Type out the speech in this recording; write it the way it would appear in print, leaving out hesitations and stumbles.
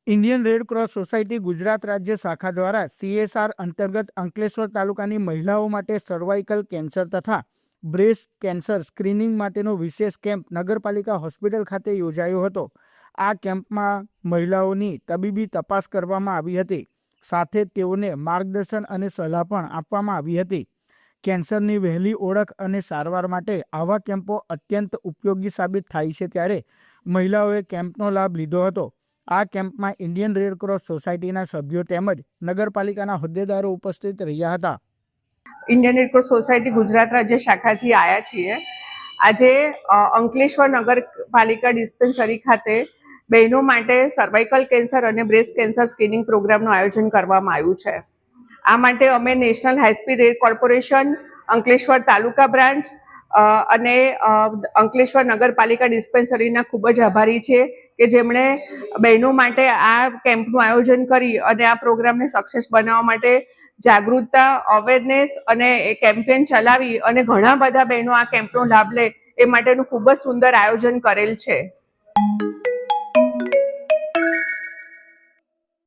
Indian red cross society Gujarat રાજ્ય શાખા દ્વારા CSR અંતર્ગત અંકલેશ્વર તાલુકાની મહિલાઓ માટે સર્વાઇકલ કેન્સર તથા બ્રેસ્ટ કેન્સર સ્ક્રીનિંગ માટેનો વિશેષ કેમ્પ નગરપાલિકા હોસ્પિટલ ખાતે યોજાયો હતો। આ કેમ્પમાં મહિલાઓની તબીબી તપાસ કરવામાં આવી હતી, સાથે તેઓને માર્ગદર્શન અને સલાહ પણ આપવામાં આવી હતી। કેન્સરની વહેલી ઓળખ અને સારવાર માટે આવા કેમ્પો અત્યંત ઉપયોગી સાબિત થાય છે, ત્યારે મહિલાઓએ કેમ્પનો લાભ લીધો હતો। આ કેમ્પમાં ઇન્ડિયન રેડ ક્રોસ સોસાયટીના સભ્યો તેમજ નગરપાલિકાના હોદ્દેદારો ઉપસ્થિત રહ્યા હતા। Indian red cross society Gujarat રાજ્ય શાખાથી આવ્યા છીએ। આજે અંકલેશ્વર નગરપાલિકા ડિસ્પેન્સરી ખાતે બહેનો માટે સર્વાઇકલ કેન્સર અને બ્રેસ્ટ કેન્સર સ્ક્રીનિંગ પ્રોગ્રામનું આયોજન કરવામાં આવ્યું છે। આ માટે અમે national high speed rail corporation, Ankleshwar taluka branch અને અંકલેશ્વર નગરપાલિકા ડિસ્પેન્સરીના ખૂબ જ આભારી છે કે જેમણે બહેનો માટે આ કેમ્પનું આયોજન કરી અને આ પ્રોગ્રામને સક્સેસ બનાવવા માટે જાગૃતતા, અવેરનેસ અને કેમ્પેન ચલાવી અને ઘણા બધા બહેનો આ કેમ્પનો લાભ લે એ માટેનું ખૂબ જ સુંદર આયોજન કરેલ છે।